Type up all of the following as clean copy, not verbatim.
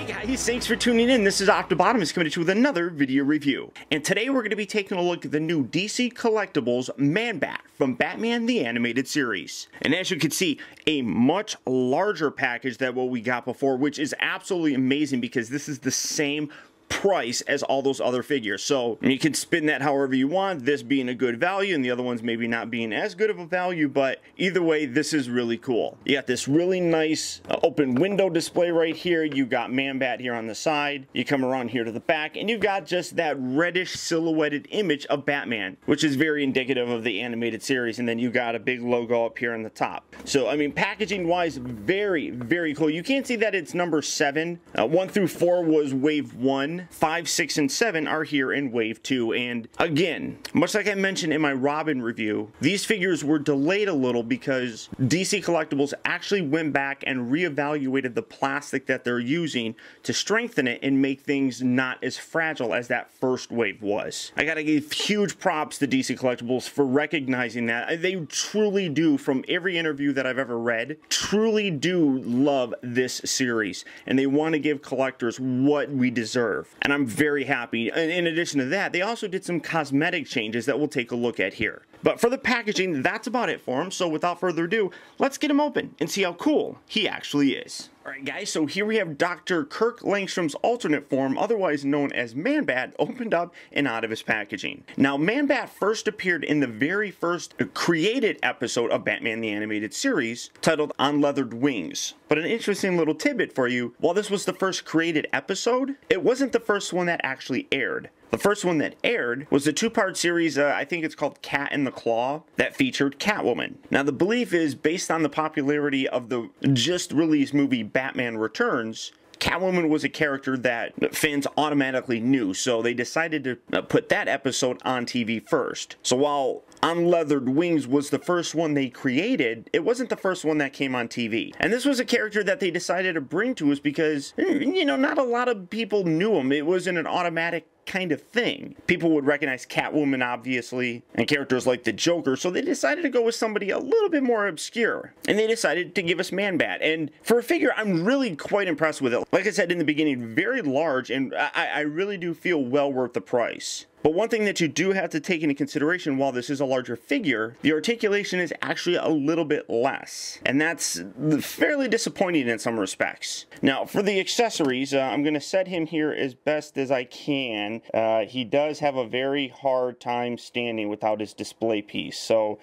guys, thanks for tuning in. This is Optibotimus coming at you with another video review. And today we're going to be taking a look at the new DC Collectibles Man-Bat from Batman the Animated Series. And as you can see, a much larger package than what we got before, which is absolutely amazing because this is the same price as all those other figures. So you can spin that however you want, this being a good value and the other ones maybe not being as good of a value, but either way, this is really cool. You got this really nice open window display right here. You got Man-Bat here on the side. You come around here to the back and you've got just that reddish silhouetted image of Batman, which is very indicative of the animated series. And then you got a big logo up here on the top. So I mean, packaging wise, very, very cool. You can't see that it's number 7. 1 through 4 was wave 1. 5, 6, and 7 are here in Wave 2, and again, much like I mentioned in my Robin review, these figures were delayed a little because DC Collectibles actually went back and reevaluated the plastic that they're using to strengthen it and make things not as fragile as that first wave was. I gotta give huge props to DC Collectibles for recognizing that. They truly do, from every interview that I've ever read, truly do love this series, and they want to give collectors what we deserve. And I'm very happy. In addition to that, they also did some cosmetic changes that we'll take a look at here. But for the packaging, that's about it for him. So without further ado, let's get him open and see how cool he actually is. Alright guys, so here we have Dr. Kirk Langstrom's alternate form, otherwise known as Man-Bat, opened up and out of his packaging. Now, Man-Bat first appeared in the very first created episode of Batman the Animated Series, titled On Leathered Wings. But an interesting little tidbit for you, while this was the first created episode, it wasn't the first one that actually aired. The first one that aired was the 2-part series, I think it's called Cat in the Claw, that featured Catwoman. Now the belief is, based on the popularity of the just released movie Batman Returns, Catwoman was a character that fans automatically knew, so they decided to put that episode on TV first. So while Unleathered Wings was the first one they created, it wasn't the first one that came on TV. And this was a character that they decided to bring to us because, you know, not a lot of people knew him. It wasn't an automatic kind of thing. People would recognize Catwoman, obviously, and characters like the Joker, so they decided to go with somebody a little bit more obscure. And they decided to give us Man-Bat. And for a figure, I'm really quite impressed with it. Like I said in the beginning, very large, and I really do feel well worth the price. But one thing that you do have to take into consideration, while this is a larger figure, the articulation is actually a little bit less. And that's fairly disappointing in some respects. Now, for the accessories, I'm going to set him here as best as I can. He does have a very hard time standing without his display piece, so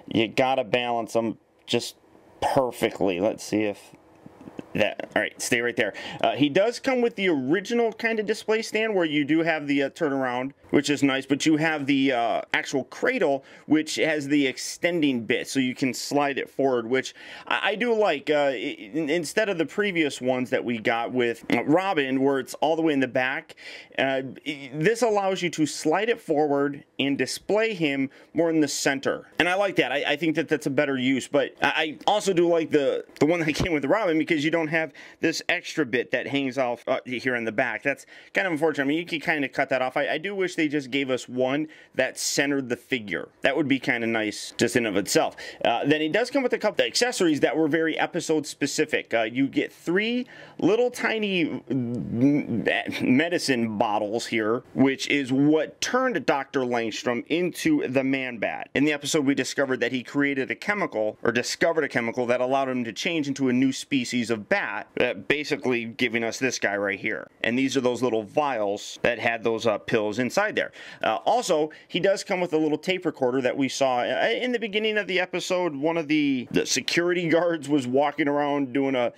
you gotta balance him just perfectly. Let's see if that, all right, stay right there. He does come with the original kind of display stand where you do have the turnaround, which is nice, but you have the actual cradle, which has the extending bit, so you can slide it forward, which I do like. Instead of the previous ones that we got with Robin, where it's all the way in the back, this allows you to slide it forward and display him more in the center. And I like that. I think that that's a better use, but I also do like the one that came with Robin, because you don't have this extra bit that hangs off here in the back. That's kind of unfortunate. I mean, you can kind of cut that off. I do wish they just gave us one that centered the figure. That would be kind of nice just in of itself. Then he does come with a couple of accessories that were very episode specific. You get 3 little tiny medicine bottles here, which is what turned Dr. Langstrom into the Man-Bat. In the episode, we discovered that he created a chemical, or discovered a chemical, that allowed him to change into a new species of bat, basically giving us this guy right here. And these are those little vials that had those pills inside there. Also, he does come with a little tape recorder that we saw in the beginning of the episode. One of the security guards was walking around doing a,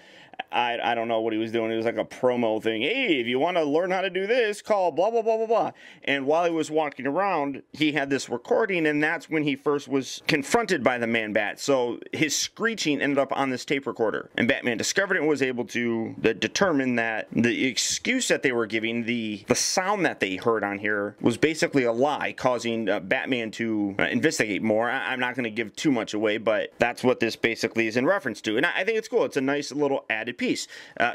I don't know what he was doing. It was like a promo thing. Hey, if you want to learn how to do this, call blah, blah, blah, blah, blah. And while he was walking around, he had this recording, and that's when he first was confronted by the Man-Bat. So his screeching ended up on this tape recorder. And Batman discovered it and was able to determine that the excuse that they were giving, the sound that they heard on here, was basically a lie, causing Batman to investigate more. I'm not going to give too much away, but that's what this basically is in reference to. And I think it's cool. It's a nice little added piece.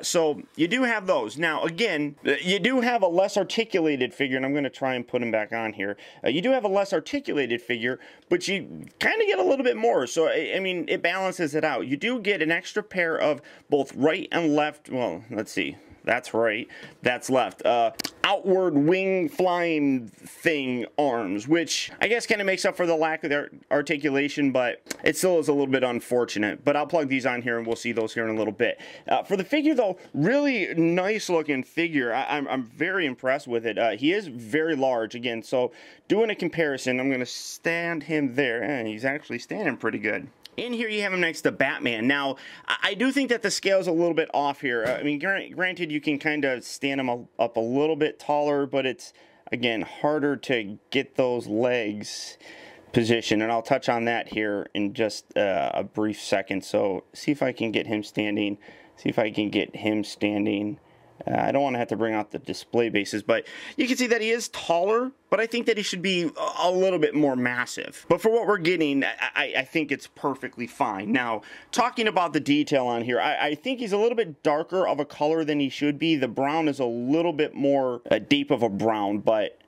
So you do have those. Now, again, you do have a less articulated figure, and I'm going to try and put him back on here. You do have a less articulated figure, but you kind of get a little bit more. So, I mean, it balances it out. You do get an extra pair of both right and left, well, let's see. that's right, that's left. Outward wing flying thing arms, which I guess kind of makes up for the lack of their articulation, but it still is a little bit unfortunate. But I'll plug these on here and we'll see those here in a little bit. For the figure though, really nice looking figure. I'm very impressed with it. He is very large again, so doing a comparison, I'm going to stand him there, and he's actually standing pretty good. In here you have him next to Batman. Now, I do think that the scale's a little bit off here. I mean, granted, you can kind of stand him up a little bit taller, but it's, again, harder to get those legs positioned. And I'll touch on that here in just a brief second. So, see if I can get him standing. See if I can get him standing. I don't want to have to bring out the display bases, but you can see that he is taller, but I think that he should be a little bit more massive. But for what we're getting, I think it's perfectly fine. Now, talking about the detail on here, I think he's a little bit darker of a color than he should be. The brown is a little bit more deep of a brown, but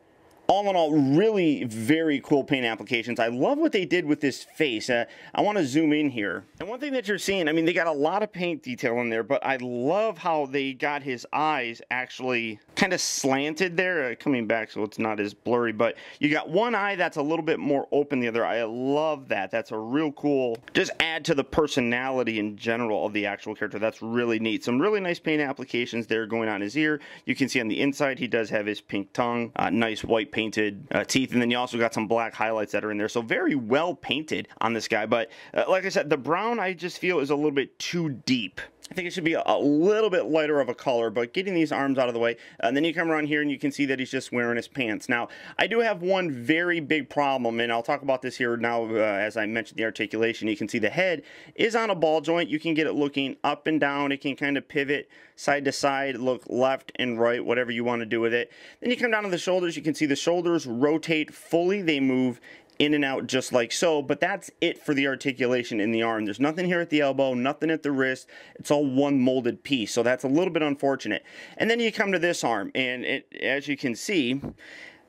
all in all, really very cool paint applications. I love what they did with this face. I want to zoom in here. And one thing that you're seeing, I mean, they got a lot of paint detail in there, but I love how they got his eyes actually kind of slanted there. Coming back so it's not as blurry, but you got one eye that's a little bit more open, the other eye. I love that. That's a real cool, just add to the personality in general of the actual character. That's really neat. Some really nice paint applications there going on his ear. You can see on the inside, he does have his pink tongue, nice white painted teeth, and then you also got some black highlights that are in there, so very well painted on this guy. But like I said, the brown I just feel is a little bit too deep. I think it should be a little bit lighter of a color, but getting these arms out of the way, and then you come around here and you can see that he's just wearing his pants. Now, I do have one very big problem, and I'll talk about this here now as I mentioned the articulation. You can see the head is on a ball joint. You can get it looking up and down. It can kind of pivot side to side, look left and right, whatever you want to do with it. Then you come down to the shoulders. You can see the shoulders rotate fully. They move in and out just like so, but that's it for the articulation in the arm. There's nothing here at the elbow, nothing at the wrist. It's all one molded piece, so that's a little bit unfortunate. And then you come to this arm, and as you can see,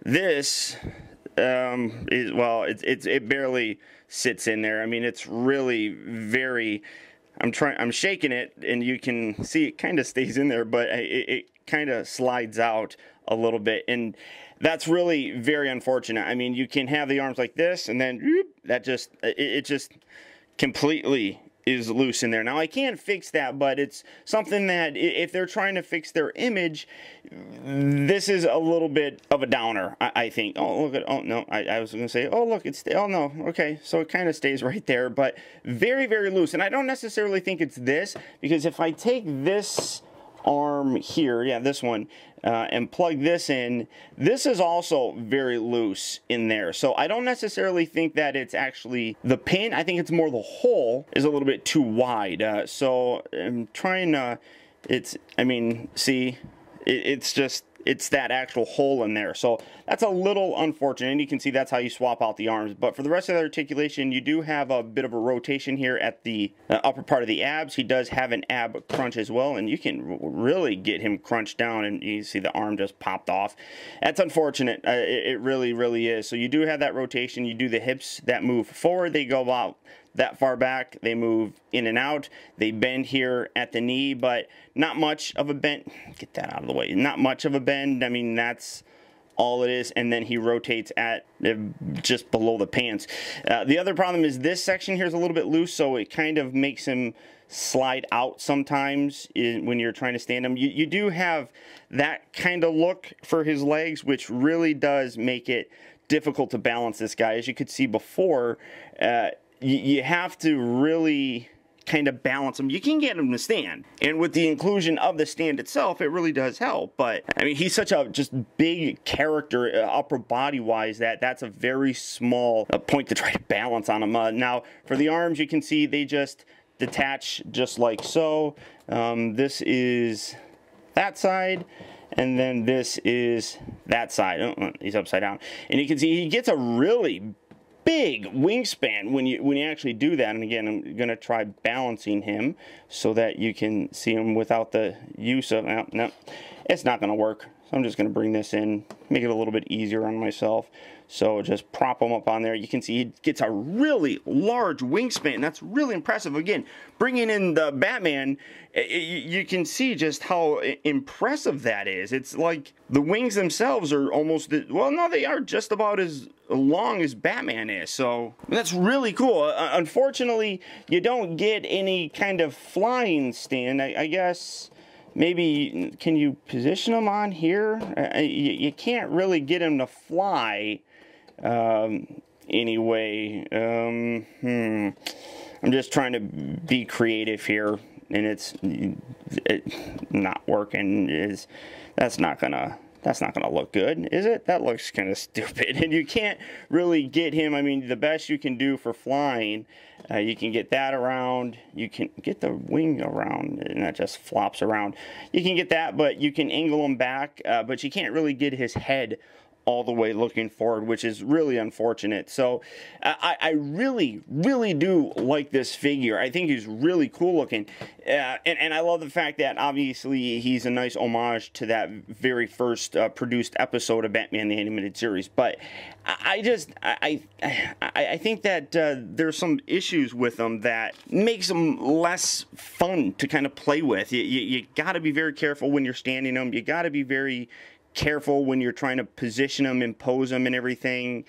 this is, well, it barely sits in there. I mean, it's really very, I'm shaking it, and you can see it kind of stays in there, but it kind of slides out a little bit, and that's really very unfortunate. I mean, you can have the arms like this, and then whoop, that just, it just completely is loose in there. Now, I can't fix that, but it's something that if they're trying to fix their image, this is a little bit of a downer, I think. Oh, look at, oh, no, I was going to say, oh, look, it's, oh, no, okay, so it kind of stays right there, but very, very loose. And I don't necessarily think it's this, because if I take this arm here, yeah, this one, and plug this in, this is also very loose in there. So I don't necessarily think that it's actually the pin. I think it's more the hole is a little bit too wide. So I'm trying to, I mean, see, it's just, it's that actual hole in there. So that's a little unfortunate, and you can see that's how you swap out the arms. But for the rest of the articulation, you do have a bit of a rotation here at the upper part of the abs. He does have an ab crunch as well, and you can really get him crunched down, and you see the arm just popped off. That's unfortunate. It really, really is. So you do have that rotation. You do the hips that move forward. They go out that far back, they move in and out, they bend here at the knee, but not much of a bend. Get that out of the way. Not much of a bend. I mean, that's all it is. And then he rotates at just below the pants. The other problem is this section here is a little bit loose, so it kind of makes him slide out sometimes when you're trying to stand him. You do have that kind of look for his legs, which really does make it difficult to balance this guy. As you could see before, you have to really kind of balance him. You can get him to stand, and with the inclusion of the stand itself, it really does help. But I mean, he's such a just big character, upper body wise, that's a very small point to try to balance on him. Now for the arms, you can see they just detach just like so. This is that side, and then this is that side. Oh, he's upside down, and you can see he gets a really big wingspan when you actually do that. And again, I'm going to try balancing him so that you can see him without the use of, no, it's not going to work. So I'm just going to bring this in, make it a little bit easier on myself. So just prop him up on there. You can see he gets a really large wingspan. That's really impressive. Again, bringing in the Batman, you can see just how impressive that is. It's like the wings themselves are almost, well, no, they are just about as long as Batman is. So that's really cool. Unfortunately, you don't get any kind of flying stand. I guess maybe, can you position him on here? You can't really get him to fly. Anyway, I'm just trying to be creative here, and it's not working. That's not gonna look good, is it? That looks kind of stupid, and you can't really get him. I mean, the best you can do for flying, you can get that around. You can get the wing around, and that just flops around. You can get that, but you can angle him back, but you can't really get his head all the way looking forward, which is really unfortunate. So I really do like this figure. I think he's really cool looking, and I love the fact that obviously he's a nice homage to that very first produced episode of Batman the Animated Series. But I think that there's some issues with him that makes him less fun to kind of play with. You got to be very careful when you're standing him. You got to be very careful when you're trying to position them and pose them and everything.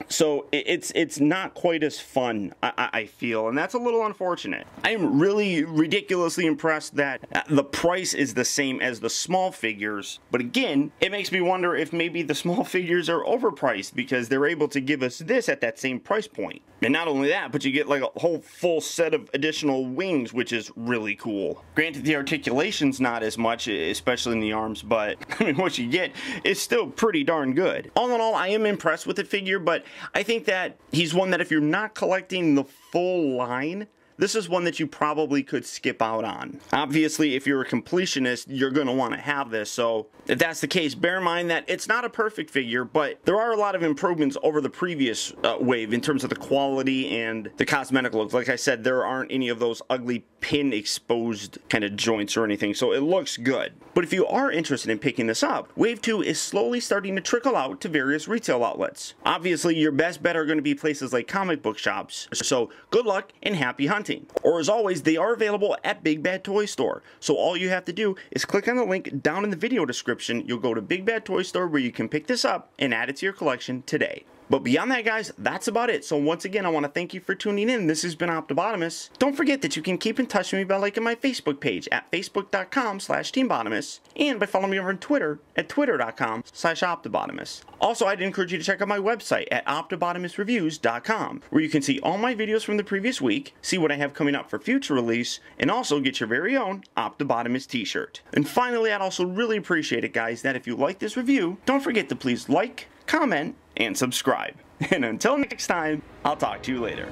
So it's not quite as fun, I feel, and that's a little unfortunate. I am really ridiculously impressed that the price is the same as the small figures, but again, it makes me wonder if maybe the small figures are overpriced because they're able to give us this at that same price point. And not only that, but you get like a whole full set of additional wings, which is really cool. Granted, the articulation's not as much, especially in the arms, but I mean, what you get is still pretty darn good. All in all, I am impressed with the figure, but I think that he's one that if you're not collecting the full line, this is one that you probably could skip out on. Obviously, if you're a completionist, you're going to want to have this, so if that's the case, bear in mind that it's not a perfect figure, but there are a lot of improvements over the previous wave in terms of the quality and the cosmetic looks. Like I said, there aren't any of those ugly pin exposed kind of joints or anything, so it looks good. But if you are interested in picking this up, Wave 2 is slowly starting to trickle out to various retail outlets. Obviously, your best bet are going to be places like comic book shops, so good luck and happy hunting. Or as always, they are available at Big Bad Toy Store, so all you have to do is click on the link down in the video description. You'll go to Big Bad Toy Store where you can pick this up and add it to your collection today. But beyond that, guys, that's about it. So once again, I want to thank you for tuning in. This has been Optibotimus. Don't forget that you can keep in touch with me by liking my Facebook page at facebook.com/TeamBotimus and by following me over on Twitter at twitter.com/Optibotimus. Also, I'd encourage you to check out my website at OptibotimusReviews.com, where you can see all my videos from the previous week, see what I have coming up for future release, and also get your very own Optibotimus t-shirt. And finally, I'd also really appreciate it, guys, that if you like this review, don't forget to please like, comment, and subscribe. And until next time, I'll talk to you later.